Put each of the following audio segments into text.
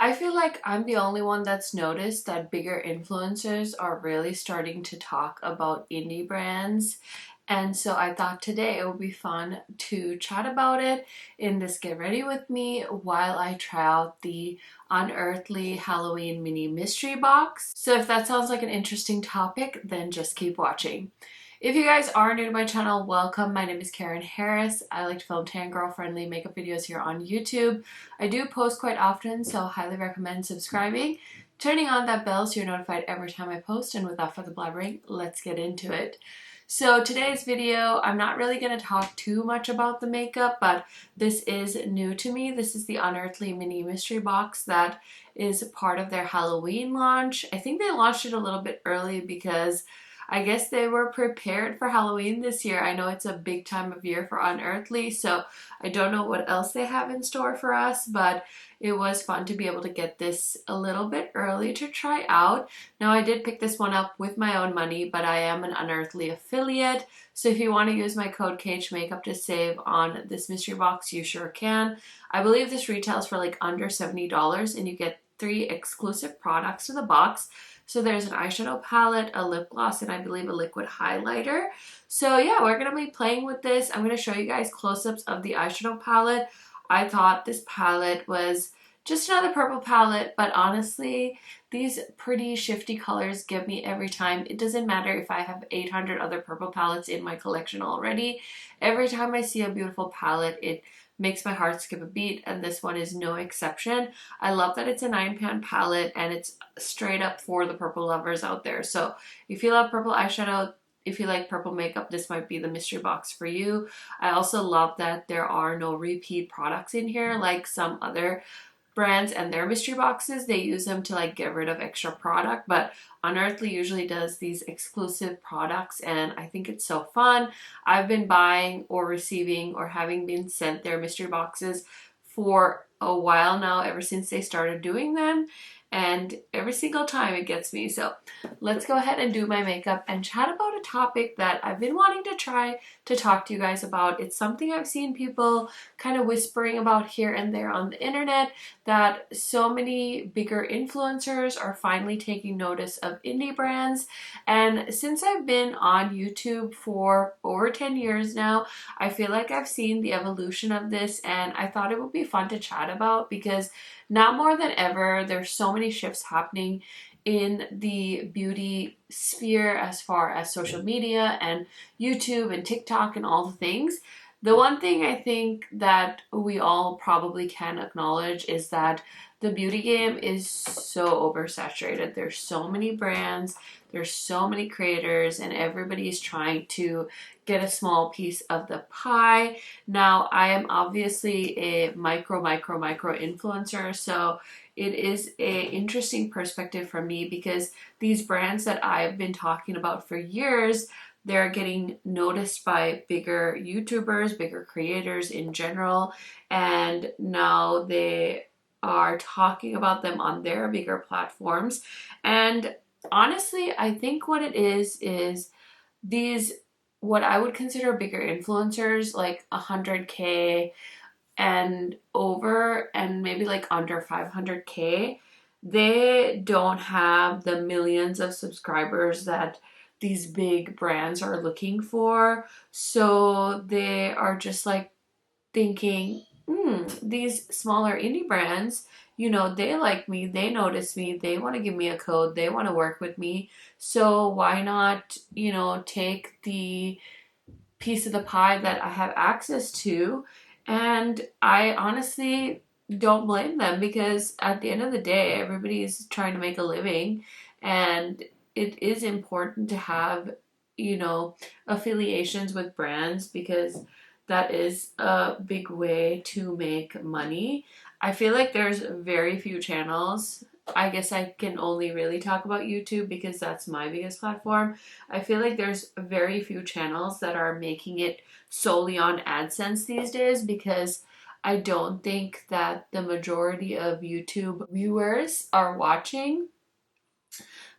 I feel like I'm the only one that's noticed that bigger influencers are really starting to talk about indie brands. And so I thought today it would be fun to chat about it in this Get Ready With Me while I try out the Unearthly Halloween mini mystery box. So if that sounds like an interesting topic, then just keep watching. If you guys are new to my channel, welcome. My name is KARENHARRIS. I like to film tan girl friendly makeup videos here on YouTube. I do post quite often, so highly recommend subscribing, turning on that bell so you're notified every time I post, and without further blabbering, let's get into it. So today's video, I'm not really going to talk too much about the makeup, but this is new to me. This is the Unearthly mini mystery box that is part of their Halloween launch. I think they launched it a little bit early because I guess they were prepared for Halloween this year. I know it's a big time of year for Unearthly, so I don't know what else they have in store for us, but it was fun to be able to get this a little bit early to try out. Now, I did pick this one up with my own money, but I am an Unearthly affiliate, so if you want to use my code KHMAKEUP to save on this mystery box, you sure can. I believe this retails for like under $70, and you get 3 exclusive products to the box. So there's an eyeshadow palette, a lip gloss, and I believe a liquid highlighter. So yeah, we're going to be playing with this. I'm going to show you guys close-ups of the eyeshadow palette. I thought this palette was just another purple palette, but honestly, these pretty shifty colors give me every time. It doesn't matter if I have 800 other purple palettes in my collection already. Every time I see a beautiful palette, it makes my heart skip a beat, and this one is no exception. I love that it's a 9-pan palette and it's straight up for the purple lovers out there. So if you love purple eyeshadow, if you like purple makeup, this might be the mystery box for you. I also love that there are no repeat products in here like some other brands and their mystery boxes. They use them to like get rid of extra product, but Unearthly usually does these exclusive products, and I think it's so fun. I've been buying or receiving or having been sent their mystery boxes for a while now, ever since they started doing them, and every single time it gets me. So let's go ahead and do my makeup and chat about a topic that I've been wanting to try to talk to you guys about. It's something I've seen people kind of whispering about here and there on the internet, that so many bigger influencers are finally taking notice of indie brands. And since I've been on YouTube for over 10 years now, I feel like I've seen the evolution of this, and I thought it would be fun to chat about because now more than ever, there's so many shifts happening in the beauty sphere as far as social media and YouTube and TikTok and all the things. The one thing I think that we all probably can acknowledge is that the beauty game is so oversaturated. There's so many brands, there's so many creators, and everybody's trying to get a small piece of the pie. Now, I am obviously a micro influencer, so it is an interesting perspective for me because these brands that I've been talking about for years, they're getting noticed by bigger YouTubers, bigger creators in general, and now they are talking about them on their bigger platforms. And honestly, I think what it is these, what I would consider bigger influencers, like 100K and over, and maybe like under 500K, they don't have the millions of subscribers that these big brands are looking for. So they are just like thinking, these smaller indie brands, you know, they like me, they notice me, they want to give me a code, they want to work with me. So why not, you know, take the piece of the pie that I have access to? And I honestly don't blame them because at the end of the day, everybody's trying to make a living, and it is important to have, you know, affiliations with brands because that is a big way to make money. I feel like there's very few channels. I guess I can only really talk about YouTube because that's my biggest platform. I feel like there's very few channels that are making it solely on AdSense these days because I don't think that the majority of YouTube viewers are watching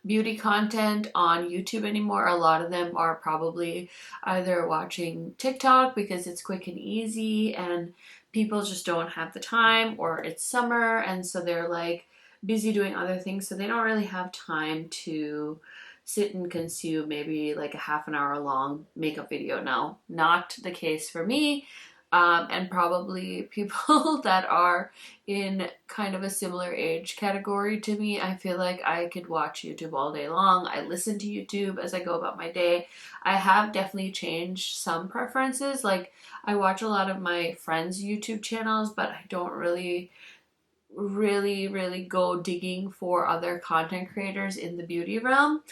beauty content on YouTube anymore. A lot of them are probably either watching TikTok because it's quick and easy and people just don't have the time, or it's summer and so they're like, busy doing other things, so they don't really have time to sit and consume maybe like a half an hour long makeup video. Now, not the case for me, and probably people that are in kind of a similar age category to me. I feel like I could watch YouTube all day long. I listen to YouTube as I go about my day. I have definitely changed some preferences. Like, I watch a lot of my friends' YouTube channels, but I don't really go digging for other content creators in the beauty realm.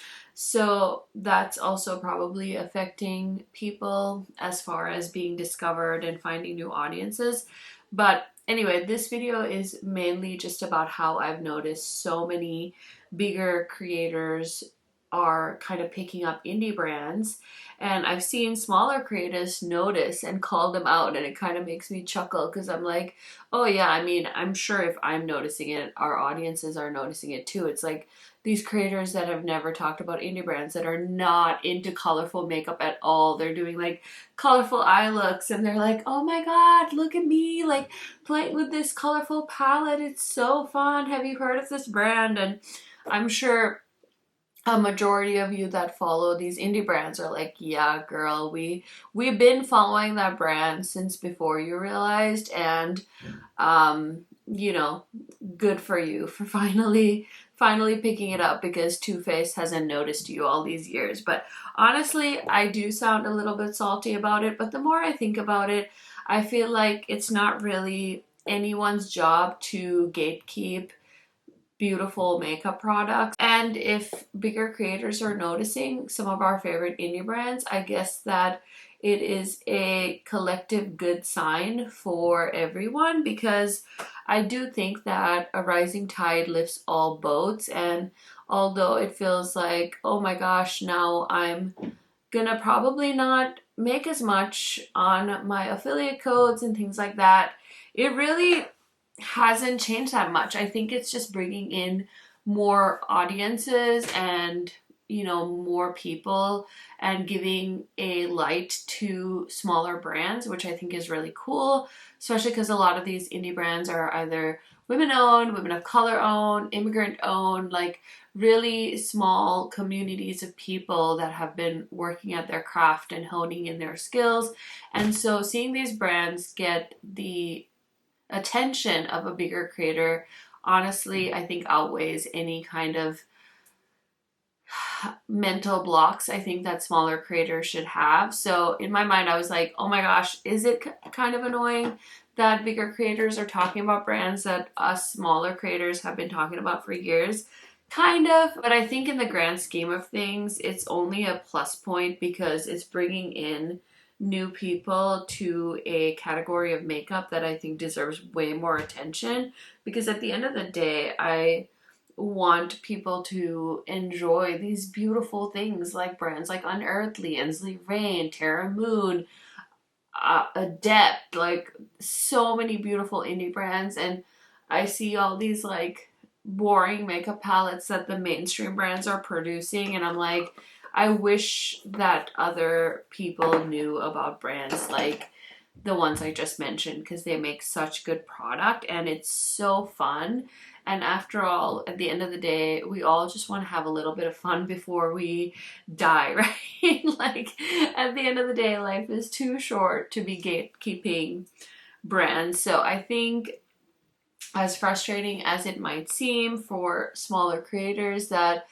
So that's also probably affecting people as far as being discovered and finding new audiences. But anyway, this video is mainly just about how I've noticed so many bigger creators are kind of picking up indie brands, and I've seen smaller creators notice and call them out, and it kind of makes me chuckle because I'm like, oh yeah, I mean, I'm sure if I'm noticing it, our audiences are noticing it too. It's like these creators that have never talked about indie brands, that are not into colorful makeup at all. They're doing like colorful eye looks, and they're like, oh my god, look at me, like playing with this colorful palette. It's so fun. Have you heard of this brand? And I'm sure a majority of you that follow these indie brands are like, yeah, girl, we've been following that brand since before you realized, and you know, good for you for finally picking it up, because Too Faced hasn't noticed you all these years. But honestly, I do sound a little bit salty about it, but the more I think about it, I feel like it's not really anyone's job to gatekeep beautiful makeup products. And if bigger creators are noticing some of our favorite indie brands, I guess that it is a collective good sign for everyone, because I do think that a rising tide lifts all boats. And although it feels like, oh my gosh, now I'm gonna probably not make as much on my affiliate codes and things like that, it really hasn't changed that much. I think it's just bringing in more audiences and, you know, more people, and giving a light to smaller brands, which I think is really cool, especially because a lot of these indie brands are either women owned, women of color owned, immigrant owned, like really small communities of people that have been working at their craft and honing in their skills. And so seeing these brands get the attention of a bigger creator, honestly, I think outweighs any kind of mental blocks I think that smaller creators should have. So in my mind, I was like, oh my gosh, is it kind of annoying that bigger creators are talking about brands that us smaller creators have been talking about for years? Kind of, but I think in the grand scheme of things, it's only a plus point, because it's bringing in new people to a category of makeup that I think deserves way more attention. Because at the end of the day, I want people to enjoy these beautiful things like brands like Unearthly, Ensley, Terra Moon, Adept, like so many beautiful indie brands. And I see all these like boring makeup palettes that the mainstream brands are producing, and I'm like, I wish that other people knew about brands like the ones I just mentioned, because they make such good product and it's so fun. And after all, at the end of the day, we all just want to have a little bit of fun before we die, right? Like, at the end of the day, life is too short to be gatekeeping brands. So I think, as frustrating as it might seem for smaller creators, that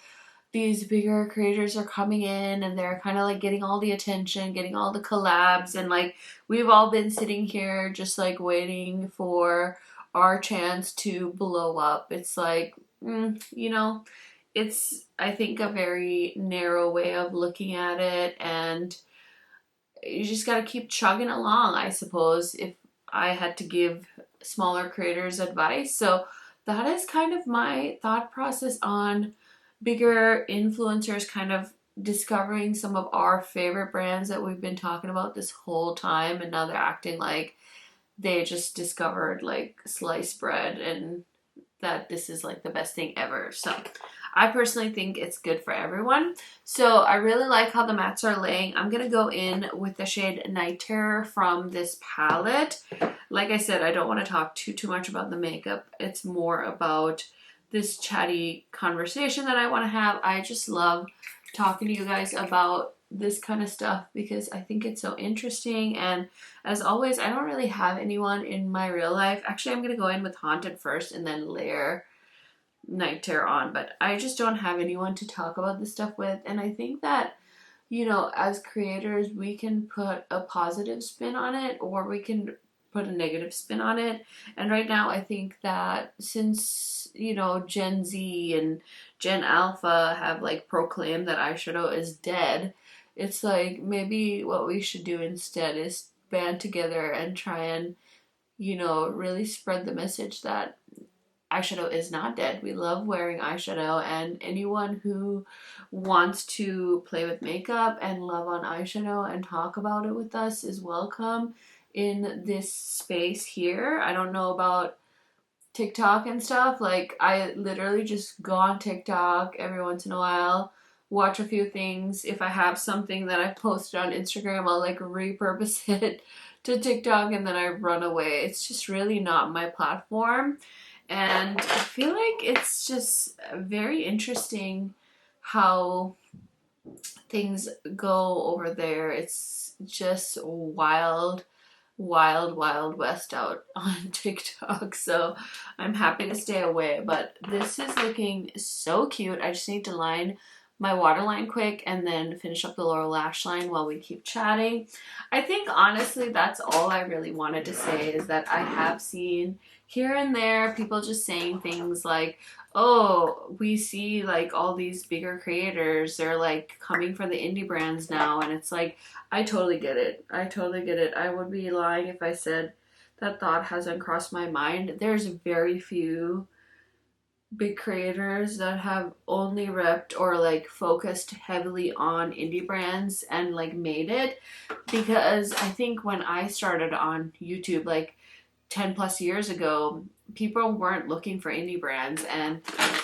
these bigger creators are coming in and they're kind of like getting all the attention, getting all the collabs, and like we've all been sitting here just like waiting for our chance to blow up. It's like, you know, it's, I think, a very narrow way of looking at it, and you just got to keep chugging along, I suppose, if I had to give smaller creators advice. So that is kind of my thought process on bigger influencers kind of discovering some of our favorite brands that we've been talking about this whole time, and now they're acting like they just discovered like sliced bread and that this is like the best thing ever. So I personally think it's good for everyone. So I really like how the mattes are laying. I'm gonna go in with the shade Night Terror from this palette. Like I said, I don't want to talk too much about the makeup. It's more about this chatty conversation that I want to have. I just love talking to you guys about this kind of stuff because I think it's so interesting. And as always, I don't really have anyone in my real life. Actually, I'm going to go in with Haunted first and then layer Night Terror on, but I just don't have anyone to talk about this stuff with. And I think that, you know, as creators, we can put a positive spin on it or we can put a negative spin on it. And right now, I think that since, you know, Gen Z and Gen Alpha have like proclaimed that eyeshadow is dead, it's like maybe what we should do instead is band together and try and, you know, really spread the message that eyeshadow is not dead. We love wearing eyeshadow, and anyone who wants to play with makeup and love on eyeshadow and talk about it with us is welcome in this space here. I don't know about TikTok and stuff. Like, I literally just go on TikTok every once in a while, watch a few things. If I have something that I posted on Instagram, I'll like repurpose it to TikTok and then I run away. It's just really not my platform. And I feel like it's just very interesting how things go over there. It's just wild, wild, wild west out on TikTok. So I'm happy to stay away. But this is looking so cute. I just need to line my waterline quick and then finish up the lower lash line while we keep chatting. I think honestly that's all I really wanted to say, is that I have seen here and there people just saying things like, oh, we see like all these bigger creators, they're like coming for the indie brands now. And it's like, I totally get it. I totally get it. I would be lying if I said that thought hasn't crossed my mind. There's very few big creators that have only repped or like focused heavily on indie brands and like made it, because I think when I started on YouTube like 10 plus years ago, people weren't looking for indie brands, and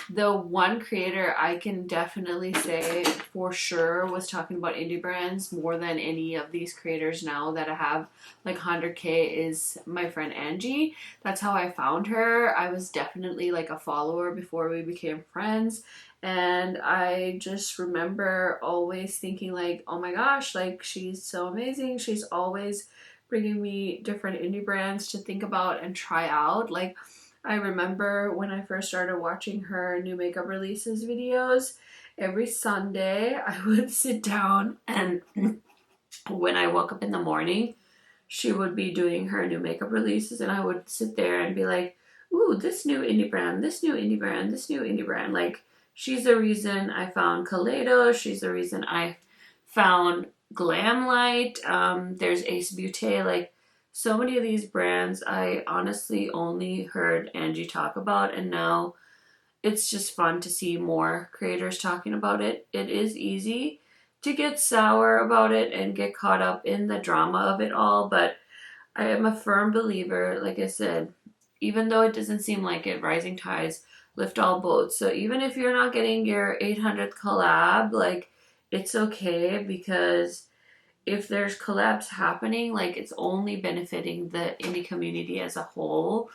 the one creator I can definitely say for sure was talking about indie brands more than any of these creators now that I have like 100k is my friend Angie. That's how I found her. I was definitely like a follower before we became friends, and I just remember always thinking like, oh my gosh, like she's so amazing. She's always bringing me different indie brands to think about and try out. Like, I remember when I first started watching her new makeup releases videos, every Sunday I would sit down, and when I woke up in the morning, she would be doing her new makeup releases, and I would sit there and be like, ooh, this new indie brand, this new indie brand, this new indie brand. Like, she's the reason I found Kaleido. She's the reason I found Glamlite. There's Ace Beaute. Like, so many of these brands I honestly only heard Angie talk about, and now it's just fun to see more creators talking about it. It is easy to get sour about it and get caught up in the drama of it all, but I am a firm believer, like I said, even though it doesn't seem like it, rising tides lift all boats. So even if you're not getting your 800th collab, like, it's okay, because if there's collabs happening, like, it's only benefiting the indie community as a whole.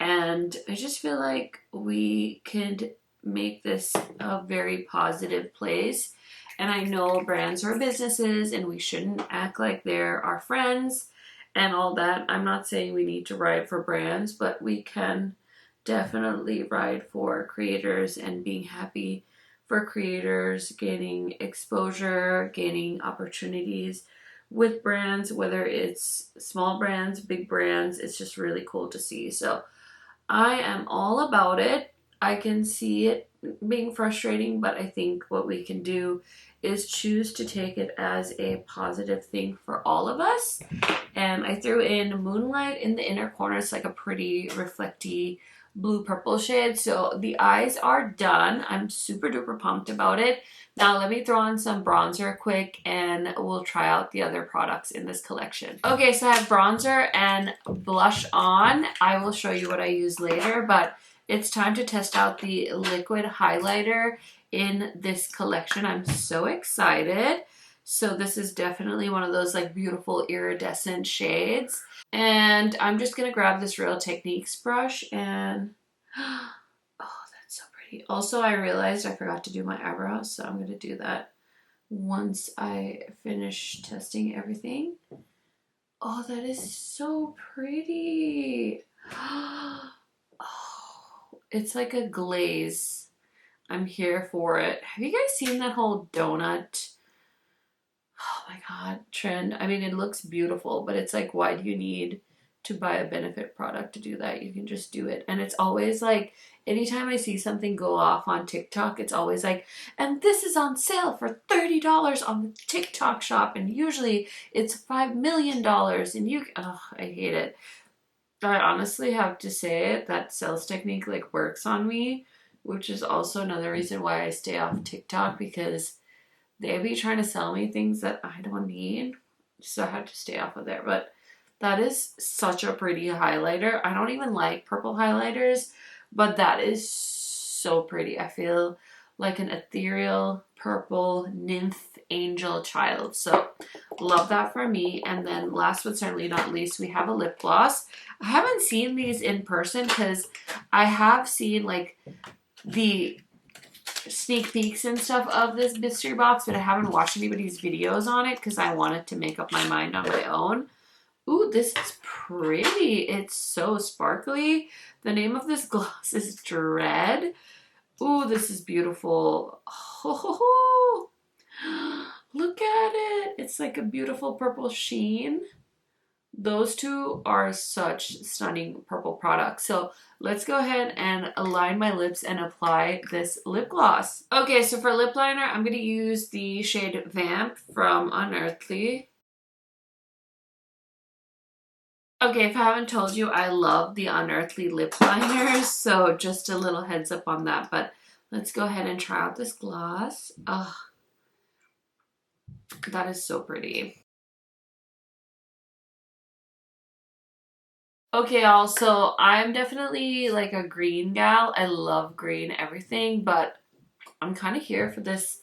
And I just feel like we could make this a very positive place. And I know brands are businesses and we shouldn't act like they're our friends and all that. I'm not saying we need to ride for brands, but we can definitely ride for creators and being happy for creators, gaining exposure, gaining opportunities with brands, whether it's small brands, big brands. It's just really cool to see. So I am all about it. I can see it being frustrating, but I think what we can do is choose to take it as a positive thing for all of us. And I threw in Moonlight in the inner corner. It's like a pretty reflecty blue purple shade. So the eyes are done. I'm super duper pumped about it. Now let me throw on some bronzer quick and we'll try out the other products in this collection. Okay, so I have bronzer and blush on. I will show you what I use later, but it's time to test out the liquid highlighter in this collection. I'm so excited. So this is definitely one of those like beautiful iridescent shades. And I'm just gonna grab this Real Techniques brush and, oh, that's so pretty. Also, I realized I forgot to do my eyebrows, so I'm going to do that once I finish testing everything. Oh, that is so pretty. Oh, it's like a glaze. I'm here for it. Have you guys seen that whole donut, oh my god, trend? I mean, it looks beautiful, but it's like, why do you need to buy a benefit product to do that? You can just do it. And it's always like, anytime I see something go off on TikTok, it's always like, and this is on sale for $30 on the TikTok shop, and usually it's $5 million, and you, oh, I hate it. I honestly have to say it, that sales technique like works on me, which is also another reason why I stay off TikTok, because they be trying to sell me things that I don't need. So I have to stay off of there. But that is such a pretty highlighter. I don't even like purple highlighters, but that is so pretty. I feel like an ethereal purple nymph angel child. So love that for me. And then last but certainly not least, we have a lip gloss. I haven't seen these in person because I have seen like the sneak peeks and stuff of this mystery box, but I haven't watched anybody's videos on it because I wanted to make up my mind on my own. Ooh, this is pretty. It's so sparkly. The name of this gloss is Dread. Ooh, this is beautiful. Oh, look at it. It's like a beautiful purple sheen. Those two are such stunning purple products. So let's go ahead and align my lips and apply this lip gloss. Okay, so for lip liner, I'm going to use the shade Vamp from Unearthly. Okay, if I haven't told you, I love the Unearthly lip liners, so just a little heads up on that. But let's go ahead and try out this gloss. Oh, that is so pretty. Okay, also, I'm definitely like a green gal. I love green everything, but I'm kind of here for this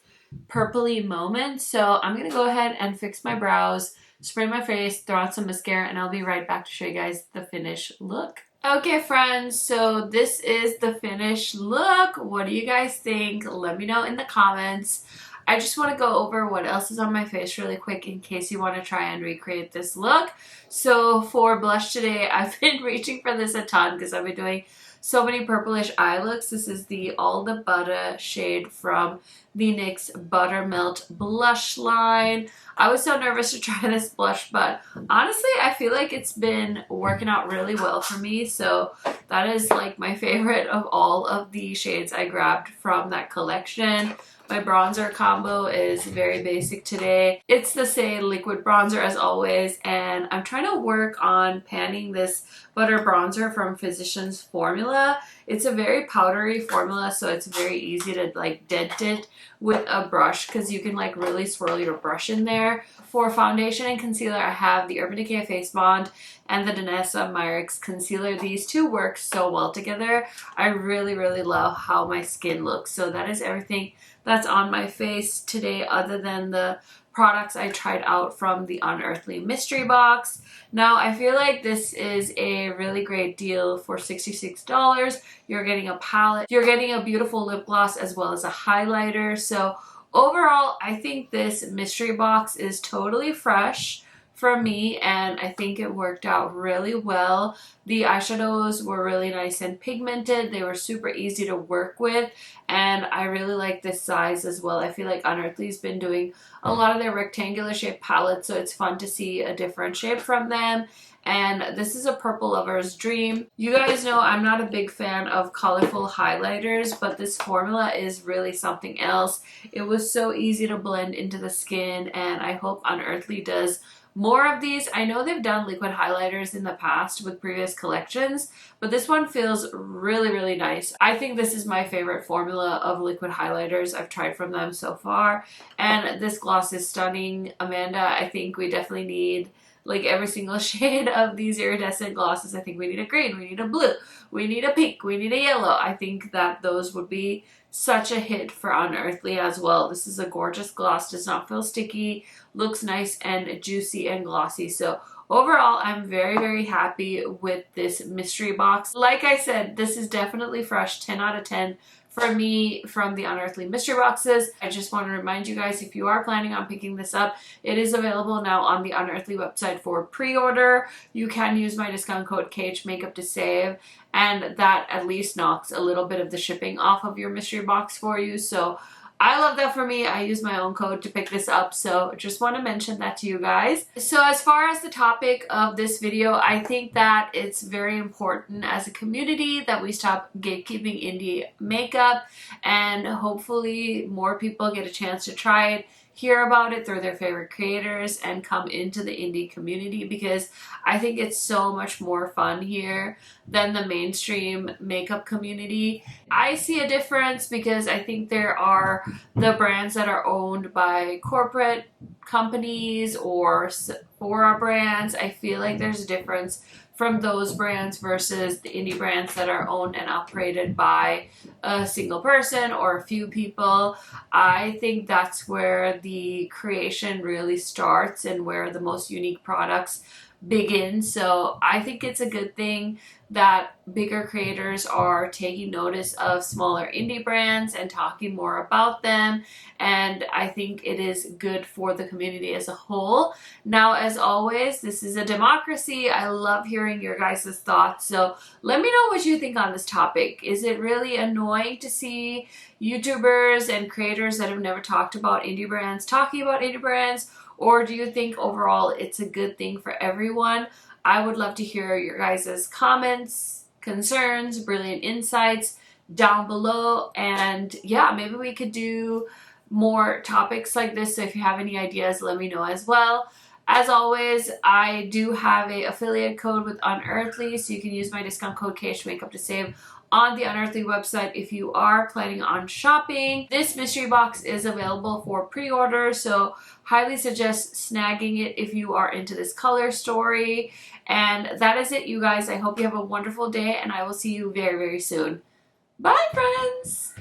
purpley moment. So I'm going to go ahead and fix my brows, spray my face, throw out some mascara, and I'll be right back to show you guys the finished look. Okay, friends, so this is the finished look. What do you guys think? Let me know in the comments. I just want to go over what else is on my face really quick in case you want to try and recreate this look. So for blush today, I've been reaching for this a ton because I've been doing so many purplish eye looks. This is the All the Butter shade from the NYX Buttermelt blush line. I was so nervous to try this blush, but honestly, I feel like it's been working out really well for me. So that is like my favorite of all of the shades I grabbed from that collection. My bronzer combo is very basic today. It's the same liquid bronzer as always, and I'm trying to work on panning this butter bronzer from Physicians Formula. It's a very powdery formula, so it's very easy to like dent it with a brush because you can like really swirl your brush in there. For foundation and concealer, I have the Urban Decay Face Bond and the Danessa Myricks Concealer. These two work so well together. I really, really love how my skin looks. So that is everything that's on my face today other than the products I tried out from the Unearthly mystery box. Now, I feel like this is a really great deal for $66. You're getting a palette, you're getting a beautiful lip gloss as well as a highlighter. So overall, I think this mystery box is totally fresh for me, and I think it worked out really well. The eyeshadows were really nice and pigmented. They were super easy to work with, and I really like this size as well. I feel like Unearthly's been doing a lot of their rectangular shape palettes, so it's fun to see a different shape from them. And this is a purple lover's dream. You guys know I'm not a big fan of colorful highlighters, but this formula is really something else. It was so easy to blend into the skin, and I hope Unearthly does more of these. I know they've done liquid highlighters in the past with previous collections, but this one feels really, really nice. I think this is my favorite formula of liquid highlighters I've tried from them so far, and this gloss is stunning. Amanda, I think we definitely need like every single shade of these iridescent glosses. I think we need a green, we need a blue, we need a pink, we need a yellow. I think that those would be such a hit for Unearthly as well. This is a gorgeous gloss, does not feel sticky, looks nice and juicy and glossy. So overall, I'm very, very happy with this mystery box. Like I said, this is definitely fresh, 10 out of 10 for me from the Unearthly mystery boxes. I just want to remind you guys, if you are planning on picking this up, it is available now on the Unearthly website for pre-order. You can use my discount code KHMAKEUP to save, and that at least knocks a little bit of the shipping off of your mystery box for you. So I love that for me. I use my own code to pick this up, so just want to mention that to you guys. So as far as the topic of this video, I think that it's very important as a community that we stop gatekeeping indie makeup, and hopefully more people get a chance to try it, hear about it through their favorite creators, and come into the indie community, because I think it's so much more fun here than the mainstream makeup community. I see a difference because I think there are the brands that are owned by corporate companies or Sephora brands. I feel like there's a difference from those brands versus the indie brands that are owned and operated by a single person or a few people. I think that's where the creation really starts and where the most unique products begin. So I think it's a good thing that bigger creators are taking notice of smaller indie brands and talking more about them, and I think it is good for the community as a whole. Now, as always, this is a democracy. I love hearing your guys' thoughts, so let me know what you think on this topic. Is it really annoying to see YouTubers and creators that have never talked about indie brands talking about indie brands, or do you think overall it's a good thing for everyone? I would love to hear your guys' comments, concerns, brilliant insights down below. And yeah, maybe we could do more topics like this. So if you have any ideas, let me know as well. As always, I do have an affiliate code with Unearthly, so you can use my discount code KHMAKEUP to save on the Unearthly website if you are planning on shopping. This mystery box is available for pre-order, so highly suggest snagging it if you are into this color story. And that is it, you guys. I hope you have a wonderful day, and I will see you very, very soon. Bye, friends!